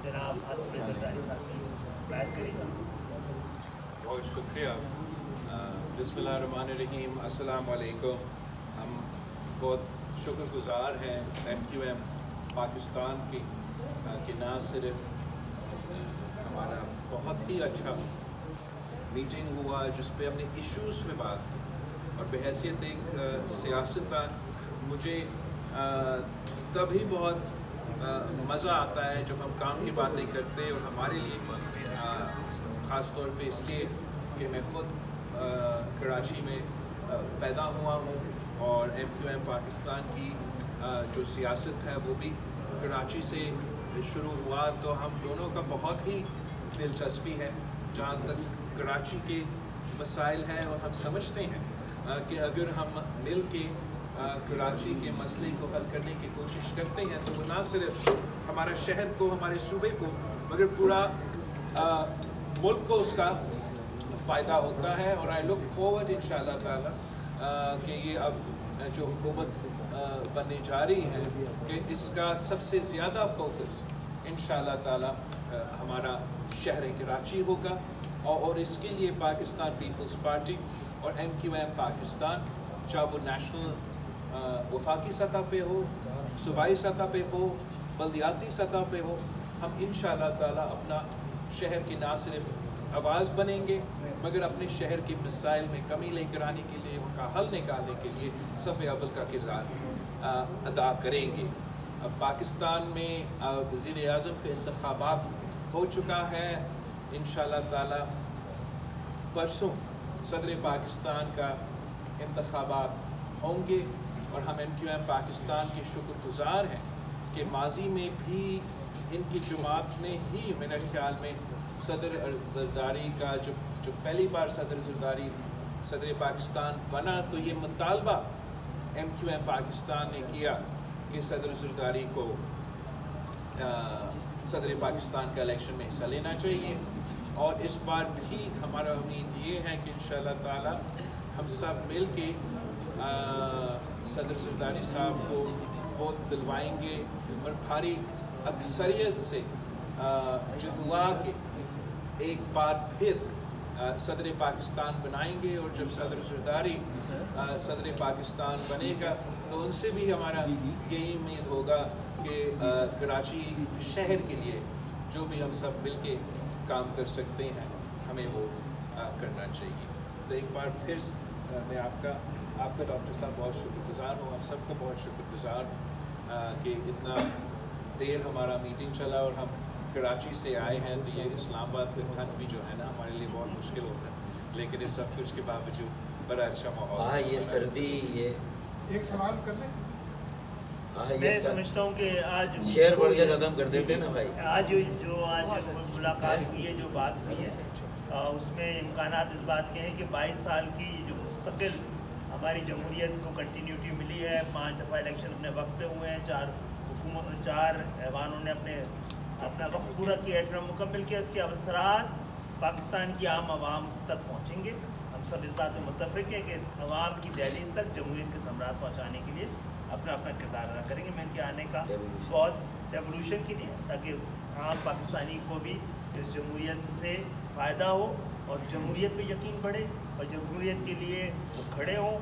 जनाब आसिफ अली जरदारी साहब की बैत करेंगे। बहुत शुक्रिया। बिस्मिल्लाहिर्रहमानिर्रहीम, अस्सलाम वालेकुम। हम बहुत शुक्रगुज़ार हैं MQM पाकिस्तान की कि ना सिर्फ हमारा बहुत ही अच्छा मीटिंग हुआ जिस पे हमने इश्यूज़ पे बात की, और बहैसियत एक सियासतदान मुझे तभी बहुत मज़ा आता है जब हम काम की बातें करते हैं, और हमारे लिए ख़ास तौर पे इसलिए कि मैं ख़ुद कराची में पैदा हुआ हूँ, और MQM पाकिस्तान की जो सियासत है वो भी कराची से शुरू हुआ, तो हम दोनों का बहुत ही दिलचस्पी है जहाँ तक कराची के मसाइल हैं, और हम समझते हैं कि अगर हम मिल के कराची के मसले को हल करने की कोशिश करते हैं तो वो ना सिर्फ हमारा शहर को, हमारे सूबे को, मगर पूरा मुल्क को उसका फ़ायदा होता है। और आई लुक फॉरवर्ड इंशाअल्लाह ताला कि ये अब जो हुकूमत बनने जा रही है कि इसका सबसे ज़्यादा फोकस इंशाअल्लाह ताला हमारा शहर कराची होगा, और इसके लिए पाकिस्तान पीपल्स पार्टी और MQM पाकिस्तान, चाहे वो नेशनल वफाकी सतह पे हो, सूबाई सतह पे हो, बल्दियाती सतह पे हो, हम इंशाअल्लाह ताला अपना शहर की ना सिर्फ आवाज़ बनेंगे मगर अपने शहर के मसाइल में कमी लेकर आने के लिए, उनका हल निकालने के लिए सफ़े अव्वल का किरदार अदा करेंगे। अब पाकिस्तान में वज़ीर आज़म के इंतख़ाबात हो चुका है, इंशाअल्लाह ताला परसों सदर पाकिस्तान का इंतख़ाबात होंगे, और हम MQM पाकिस्तान के शुक्रगुज़ार हैं कि माजी में भी इनकी जमात ने ही मेरे ख्याल में सदर ज़रदारी का जब पहली बार सदर ज़रदारी सदर पाकिस्तान बना तो ये मुतालबा MQM पाकिस्तान ने किया कि सदर ज़रदारी को सदर पाकिस्तान का इलेक्शन में हिस्सा लेना चाहिए। और इस बार भी हमारा उम्मीद ये है कि इंशाअल्लाह ताला हम सब मिल के सदर ज़रदारी साहब को वोट दिलवाएंगे और भारी अक्सरियत से जितवा के एक बार फिर सदर पाकिस्तान बनाएंगे। और जब सदर ज़रदारी सदर पाकिस्तान बनेगा तो उनसे भी हमारा यही उम्मीद होगा कि कराची शहर के लिए जो भी हम सब मिल के काम कर सकते हैं हमें वो करना चाहिए। तो एक बार फिर मैं आपका डॉक्टर साहब बहुत शुक्रगुज़ार हूँ, आप सबका बहुत शुक्रगुज़ार कि इतना देर हमारा मीटिंग चला और हम कराची से आए हैं, तो ये इस्लामाबाद का ठंड भी जो है ना हमारे लिए बहुत मुश्किल होता है, लेकिन इस सब कुछ के बावजूद बड़ा अच्छा माहौल। हाँ, ये सर्दी, ये एक सवाल कर लें। मैं समझता हूँ कि आज शेयर बढ़ के ख़त्म कर देते हैं ना भाई। आज मुलाकात हुई है, जो बात हुई है उसमें इम्कानात इस बात के हैं कि 22 साल की जो मुस्तकिल हमारी जमहूरियत को कंटिन्यूटी मिली है, 5 दफ़ा इलेक्शन अपने वक्त पे हुए हैं, 4 ऐवानों ने अपना वक्त पूरा किया, टर्म मुकम्मल किया, इसके अवसरात पाकिस्तान की आम आवाम तक पहुँचेंगे। हम सब इस बात में मुत्तफ़िक़ हैं कि अवाम की दहलीज़ तक जमहूरियत के सम्राट पहुँचाने के लिए अपना किरदार अदा करेंगे। मैं इनके आने का बहुत रेवोल्यूशन के लिए, ताकि आम पाकिस्तानी को भी इस जमहूरियत से फ़ायदा हो और जमहूरियत पे यकीन बढ़े और जमहूरियत के लिए वो खड़े हों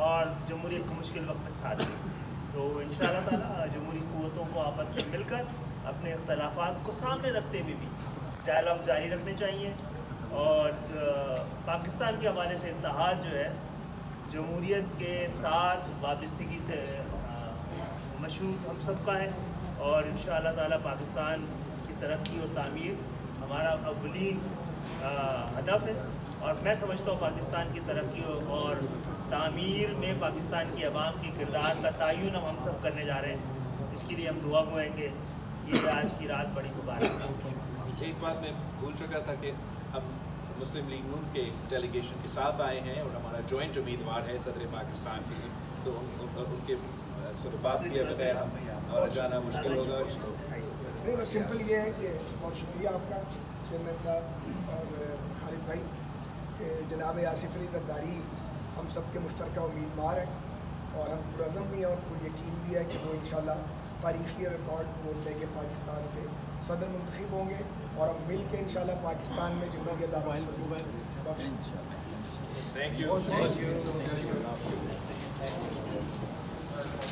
और जमहूरियत को मुश्किल वक्त में साथ दें। तो इंशाअल्लाह ताला जमहूरी क़ुव्वतों को आपस में मिलकर अपने इख्तलाफात को सामने रखते हुए भी डायलॉग जारी रखने चाहिए। और पाकिस्तान के हवाले से इत्तेहाद जो है जमहूरियत के साथ वाबस्तगी से मशरूत हम सबका है, और इंशाअल्लाह ताला पाकिस्तान की तरक्की और तामीर हमारा अव्वलीन हदफ है। और मैं समझता हूँ पाकिस्तान की तरक्की और तामीर में पाकिस्तान की आवाम के किरदार का तयन हम सब करने जा रहे हैं। इसके लिए हम दुआ गो हैं कि ये आज की रात बड़ी मुबारक है। एक बात मैं भूल चुका था कि हम मुस्लिम लीग नून के डेलीगेशन के साथ आए हैं और हमारा जॉइंट उम्मीदवार है सदर पाकिस्तान के लिए, तो उनके बात किए बगैर और जाना मुश्किल होगा। नहीं, बस सिंपल ये है कि बहुत शुक्रिया आपका चेयरमैन साहब और खालिद भाई कि जनाब आसिफ अली जरदारी हम सब के मुश्तरका उम्मीदवार हैं और हम पुरज़म भी हैं और पूरी यकीन भी है कि वो इंशाल्लाह तारीख़ी रिकॉर्ड बोल लेंगे पाकिस्तान के صدر منتخب ہوں گے اور ہم مل کے انشاءاللہ پاکستان میں جمہوریت دار مضبوط کریں گے. بہت شکریہ.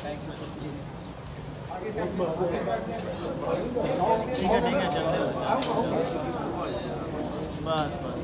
Thank you. ٹھیک ہے چلتے بس